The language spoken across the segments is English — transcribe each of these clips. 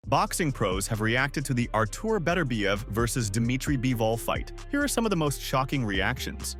Boxing pros have reacted to the Artur Beterbiev versus Dmitry Bivol fight. Here are some of the most shocking reactions.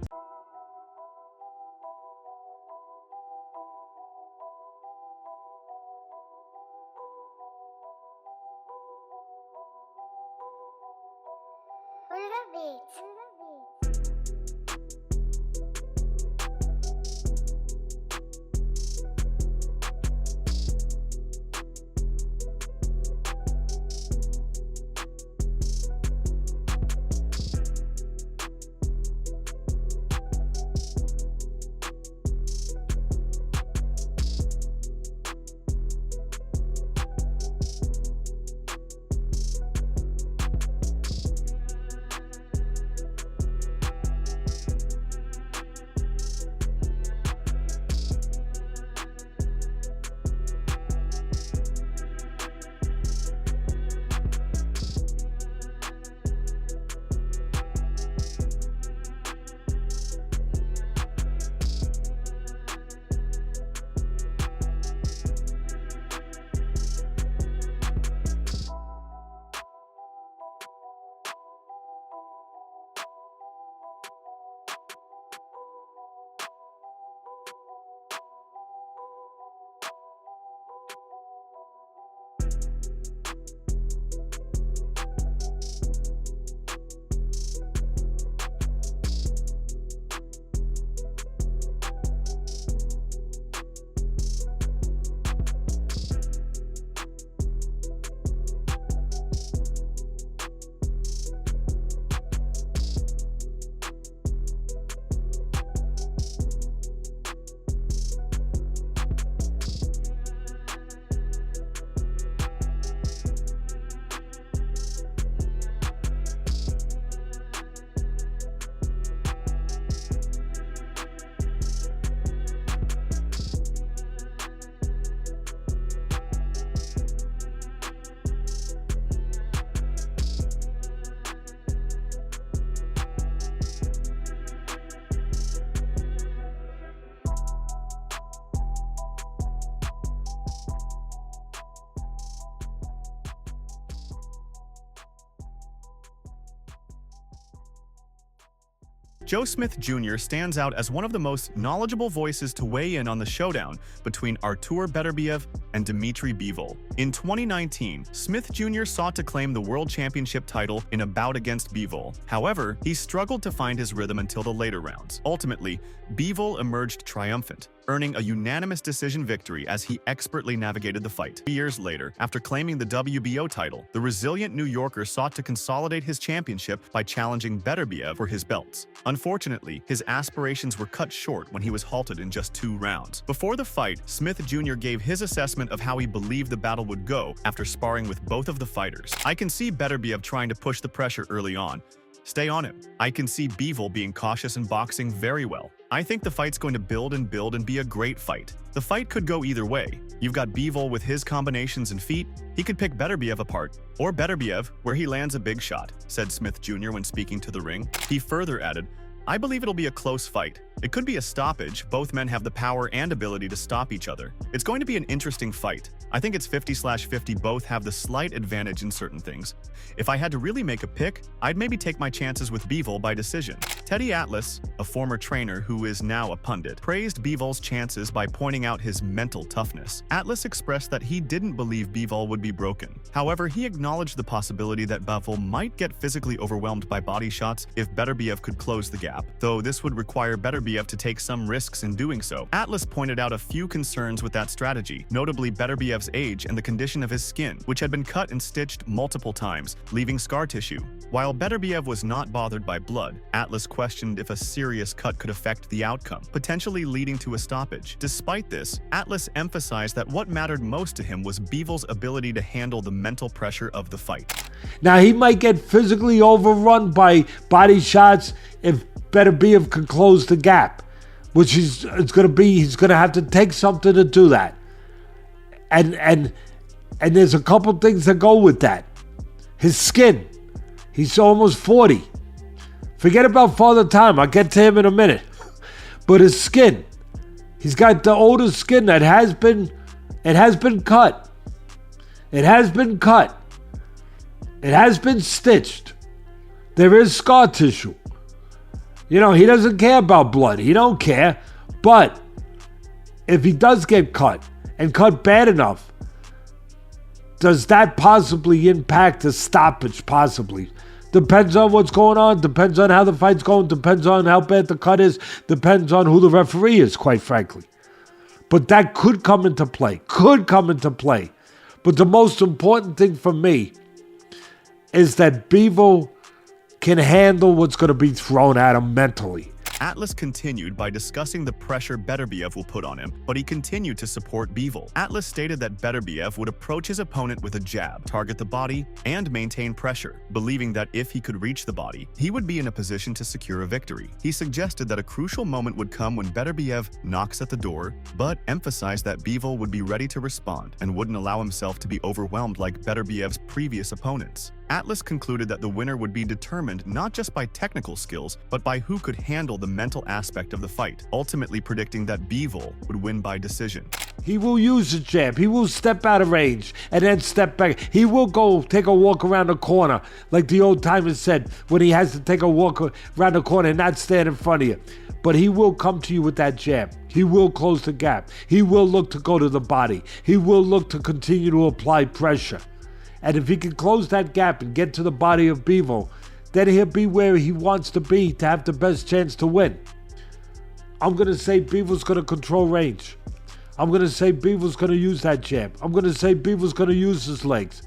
Joe Smith Jr. stands out as one of the most knowledgeable voices to weigh in on the showdown between Artur Beterbiev and Dmitry Bivol. In 2019, Smith Jr. sought to claim the World Championship title in a bout against Bivol. However, he struggled to find his rhythm until the later rounds. Ultimately, Bivol emerged triumphant, earning a unanimous decision victory as he expertly navigated the fight. 3 years later, after claiming the WBO title, the resilient New Yorker sought to consolidate his championship by challenging Beterbiev for his belts. Unfortunately, his aspirations were cut short when he was halted in just 2 rounds. Before the fight, Smith Jr. gave his assessment of how he believed the battle would go after sparring with both of the fighters. "I can see Beterbiev trying to push the pressure early on. Stay on him. I can see Bivol being cautious in boxing very well. I think the fight's going to build and be a great fight. The fight could go either way. You've got Bivol with his combinations and feet. He could pick Beterbiev apart. Or Beterbiev, where he lands a big shot," said Smith Jr. when speaking to The Ring. He further added, "I believe it'll be a close fight. It could be a stoppage. Both men have the power and ability to stop each other. It's going to be an interesting fight. I think it's 50/50. Both have the slight advantage in certain things. If I had to really make a pick, I'd maybe take my chances with Bivol by decision." Teddy Atlas, a former trainer who is now a pundit, praised Bivol's chances by pointing out his mental toughness. Atlas expressed that he didn't believe Bivol would be broken. However, he acknowledged the possibility that Bivol might get physically overwhelmed by body shots if Beterbiev could close the gap, though this would require Beterbiev to take some risks in doing so. Atlas pointed out a few concerns with that strategy, notably Beterbiev's age and the condition of his skin, which had been cut and stitched multiple times, leaving scar tissue. While Beterbiev was not bothered by blood, Atlas questioned if a serious cut could affect the outcome, potentially leading to a stoppage. Despite this, Atlas emphasized that what mattered most to him was Bivol's ability to handle the mental pressure of the fight. Now, he might get physically overrun by body shots if Beterbiev can close the gap, which he's going to have to take something to do that. And there's a couple things that go with that. His skin. He's almost 40. Forget about Father Time. I'll get to him in a minute. But his skin. He's got the older skin that has been cut. It has been cut. It has been stitched. There is scar tissue. You know, he doesn't care about blood. He don't care. But if he does get cut, and cut bad enough, does that possibly impact a stoppage? Possibly. Depends on what's going on. Depends on how the fight's going. Depends on how bad the cut is. Depends on who the referee is, quite frankly. But that could come into play. Could come into play. But the most important thing for me is that Bivol can handle what's going to be thrown at him mentally. Atlas continued by discussing the pressure Beterbiev will put on him, but he continued to support Bivol. Atlas stated that Beterbiev would approach his opponent with a jab, target the body, and maintain pressure, believing that if he could reach the body, he would be in a position to secure a victory. He suggested that a crucial moment would come when Beterbiev knocks at the door, but emphasized that Bivol would be ready to respond and wouldn't allow himself to be overwhelmed like Beterbiev's previous opponents. Atlas concluded that the winner would be determined not just by technical skills, but by who could handle the mental aspect of the fight, ultimately predicting that Bivol would win by decision. He will use a jab. He will step out of range and then step back. He will go take a walk around the corner, like the old timers said, when he has to take a walk around the corner and not stand in front of you. But he will come to you with that jab. He will close the gap. He will look to go to the body. He will look to continue to apply pressure. And if he can close that gap and get to the body of Bivol, then he'll be where he wants to be to have the best chance to win. I'm going to say Bivol's going to control range. I'm going to say Bivol's going to use that jab. I'm going to say Bivol's going to use his legs.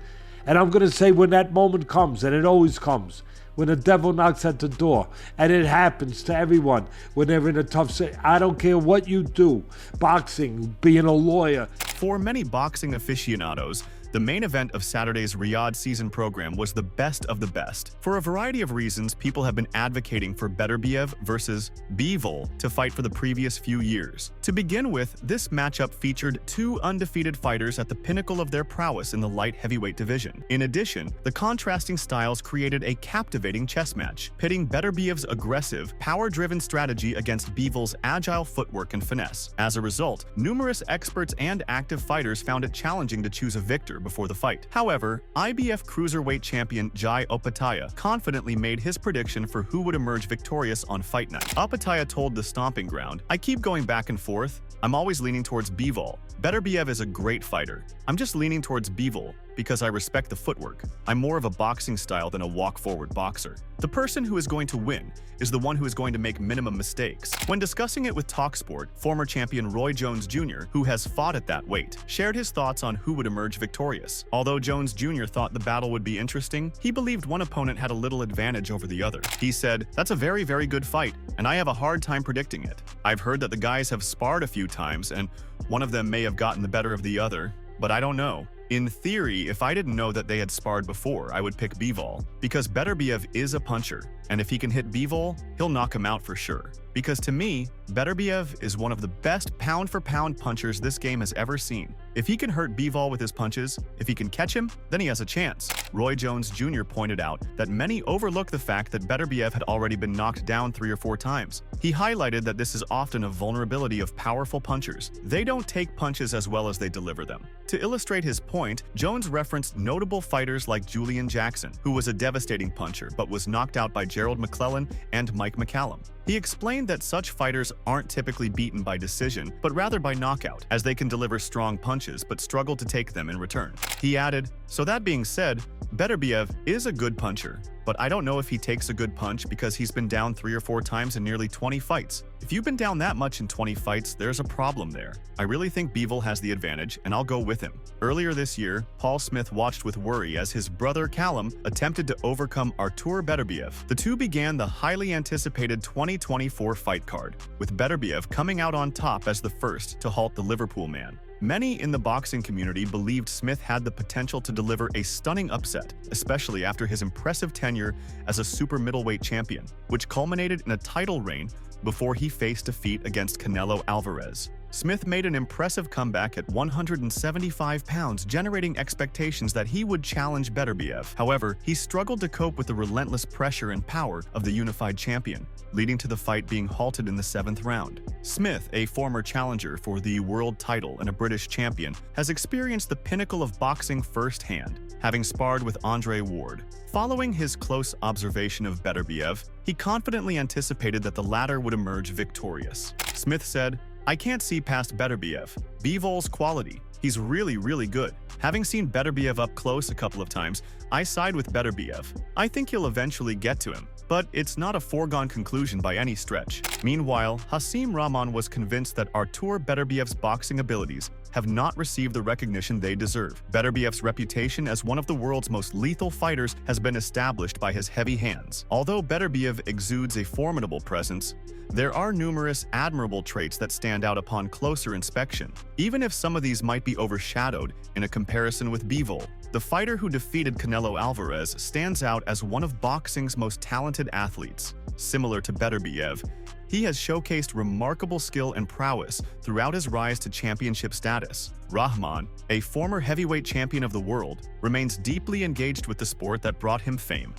And I'm going to say when that moment comes, and it always comes, when the devil knocks at the door, and it happens to everyone when they're in a tough situation. I don't care what you do, boxing, being a lawyer. For many boxing aficionados, the main event of Saturday's Riyadh season program was the best of the best. For a variety of reasons, people have been advocating for Beterbiev versus Bivol to fight for the previous few years. To begin with, this matchup featured two undefeated fighters at the pinnacle of their prowess in the light heavyweight division. In addition, the contrasting styles created a captivating chess match, pitting Beterbiev's aggressive, power-driven strategy against Bivol's agile footwork and finesse. As a result, numerous experts and active fighters found it challenging to choose a victor before the fight. However, IBF cruiserweight champion Jai Opetaia confidently made his prediction for who would emerge victorious on fight night. Opetaia told The Stomping Ground, "I keep going back and forth. I'm always leaning towards Bivol. Beterbiev is a great fighter. I'm just leaning towards Bivol because I respect the footwork. I'm more of a boxing style than a walk-forward boxer. The person who is going to win is the one who is going to make minimum mistakes." When discussing it with TalkSport, former champion Roy Jones Jr., who has fought at that weight, shared his thoughts on who would emerge victorious. Although Jones Jr. thought the battle would be interesting, he believed one opponent had a little advantage over the other. He said, "That's a very, very good fight, and I have a hard time predicting it. I've heard that the guys have sparred a few times, and one of them may have gotten the better of the other, but I don't know. In theory, if I didn't know that they had sparred before, I would pick Bivol, because Beterbiev is a puncher, and if he can hit Bivol, he'll knock him out for sure. Because to me, Beterbiev is one of the best pound-for-pound punchers this game has ever seen. If he can hurt Bivol with his punches, if he can catch him, then he has a chance." Roy Jones Jr. pointed out that many overlook the fact that Beterbiev had already been knocked down 3 or 4 times. He highlighted that this is often a vulnerability of powerful punchers. They don't take punches as well as they deliver them. To illustrate his point, Jones referenced notable fighters like Julian Jackson, who was a devastating puncher but was knocked out by Gerald McClellan and Mike McCallum. He explained that such fighters aren't typically beaten by decision, but rather by knockout, as they can deliver strong punches but struggle to take them in return. He added, "So that being said, Beterbiev is a good puncher, but I don't know if he takes a good punch because he's been down 3 or 4 times in nearly 20 fights. If you've been down that much in 20 fights, there's a problem there. I really think Bivol has the advantage, and I'll go with him." Earlier this year, Paul Smith watched with worry as his brother Callum attempted to overcome Artur Beterbiev. The two began the highly anticipated 2024 fight card, with Beterbiev coming out on top as the first to halt the Liverpool man. Many in the boxing community believed Smith had the potential to deliver a stunning upset, especially after his impressive tenure as a super middleweight champion, which culminated in a title reign before he faced defeat against Canelo Alvarez. Smith made an impressive comeback at 175 pounds, generating expectations that he would challenge Beterbiev. However, he struggled to cope with the relentless pressure and power of the unified champion, leading to the fight being halted in the 7th round. Smith, a former challenger for the world title and a British champion, has experienced the pinnacle of boxing firsthand, having sparred with Andre Ward. Following his close observation of Beterbiev, he confidently anticipated that the latter would emerge victorious. Smith said, "I can't see past Beterbiev. Bivol's quality. He's really good. Having seen Beterbiev up close a couple of times, I side with Beterbiev. I think he'll eventually get to him, but it's not a foregone conclusion by any stretch." Meanwhile, Hasim Rahman was convinced that Artur Beterbiev's boxing abilities have not received the recognition they deserve. Beterbiev's reputation as one of the world's most lethal fighters has been established by his heavy hands. Although Beterbiev exudes a formidable presence, there are numerous admirable traits that stand out upon closer inspection, even if some of these might be overshadowed in a comparison with Bivol. The fighter who defeated Canelo Alvarez stands out as one of boxing's most talented athletes. Similar to Beterbiev, he has showcased remarkable skill and prowess throughout his rise to championship status. Rahman, a former heavyweight champion of the world, remains deeply engaged with the sport that brought him fame,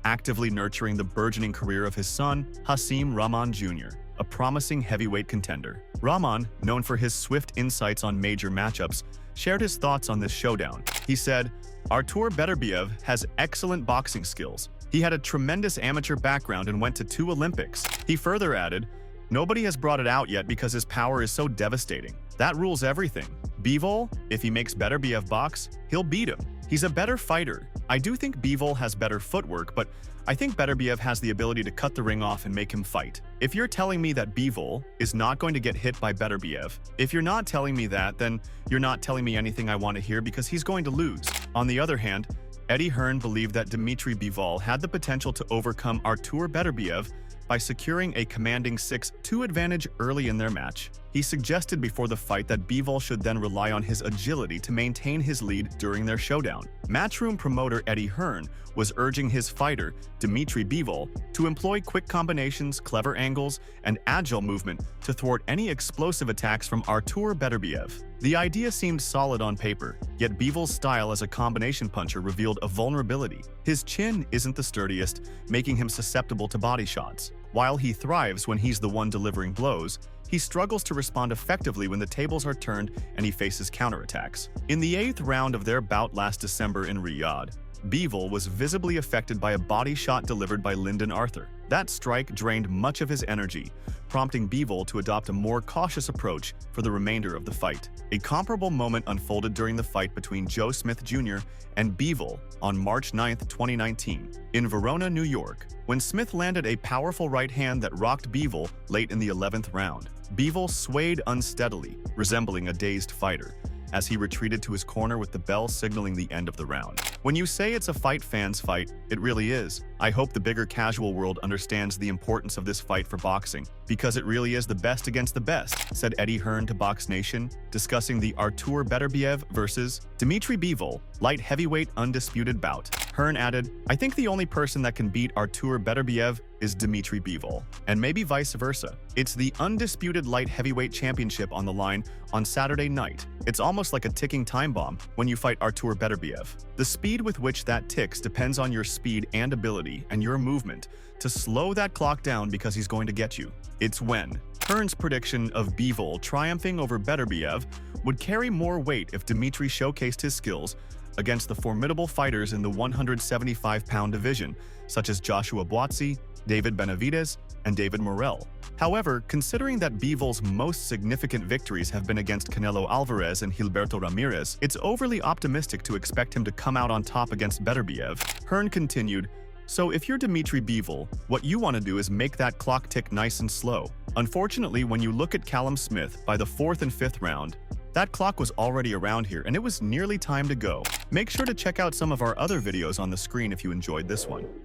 actively nurturing the burgeoning career of his son, Hasim Rahman Jr., a promising heavyweight contender. Rahman, known for his swift insights on major matchups, shared his thoughts on this showdown. He said, "Artur Beterbiev has excellent boxing skills. He had a tremendous amateur background and went to 2 Olympics." He further added, "Nobody has brought it out yet because his power is so devastating. That rules everything. Bivol, if he makes Beterbiev box, he'll beat him. He's a better fighter. I do think Bivol has better footwork, but I think Beterbiev has the ability to cut the ring off and make him fight." If you're telling me that Bivol is not going to get hit by Beterbiev, if you're not telling me that, then you're not telling me anything I want to hear because he's going to lose. On the other hand, Eddie Hearn believed that Dmitry Bivol had the potential to overcome Artur Beterbiev by securing a commanding 6-2 advantage early in their match. He suggested before the fight that Bivol should then rely on his agility to maintain his lead during their showdown. Matchroom promoter Eddie Hearn was urging his fighter, Dmitry Bivol, to employ quick combinations, clever angles, and agile movement to thwart any explosive attacks from Artur Beterbiev. The idea seemed solid on paper, yet Bivol's style as a combination puncher revealed a vulnerability. His chin isn't the sturdiest, making him susceptible to body shots. While he thrives when he's the one delivering blows, he struggles to respond effectively when the tables are turned and he faces counterattacks. In the 8th round of their bout last December in Riyadh, Bivol was visibly affected by a body shot delivered by Lyndon Arthur. That strike drained much of his energy, prompting Bivol to adopt a more cautious approach for the remainder of the fight. A comparable moment unfolded during the fight between Joe Smith Jr. and Bivol on March 9, 2019, in Verona, New York, when Smith landed a powerful right hand that rocked Bivol late in the 11th round. Bivol swayed unsteadily, resembling a dazed fighter, as he retreated to his corner with the bell signaling the end of the round. When you say it's a fight fans fight, it really is. I hope the bigger casual world understands the importance of this fight for boxing, because it really is the best against the best, said Eddie Hearn to Box Nation, discussing the Artur Beterbiev versus Dmitry Bivol light heavyweight undisputed bout. Hearn added, "I think the only person that can beat Artur Beterbiev is Dmitry Bivol, and maybe vice versa. It's the undisputed light heavyweight championship on the line on Saturday night. It's almost like a ticking time bomb when you fight Artur Beterbiev. The speed with which that ticks depends on your speed and ability and your movement to slow that clock down because he's going to get you. It's when." Hearn's prediction of Bivol triumphing over Beterbiev would carry more weight if Dmitry showcased his skills against the formidable fighters in the 175-pound division, such as Joshua Buatsi, David Benavidez, and David Morrell. However, considering that Bivol's most significant victories have been against Canelo Alvarez and Gilberto Ramirez, it's overly optimistic to expect him to come out on top against Beterbiev. Hearn continued, "So if you're Dmitry Bivol, what you want to do is make that clock tick nice and slow. Unfortunately, when you look at Callum Smith by the 4th and 5th round, that clock was already around here and it was nearly time to go." Make sure to check out some of our other videos on the screen if you enjoyed this one.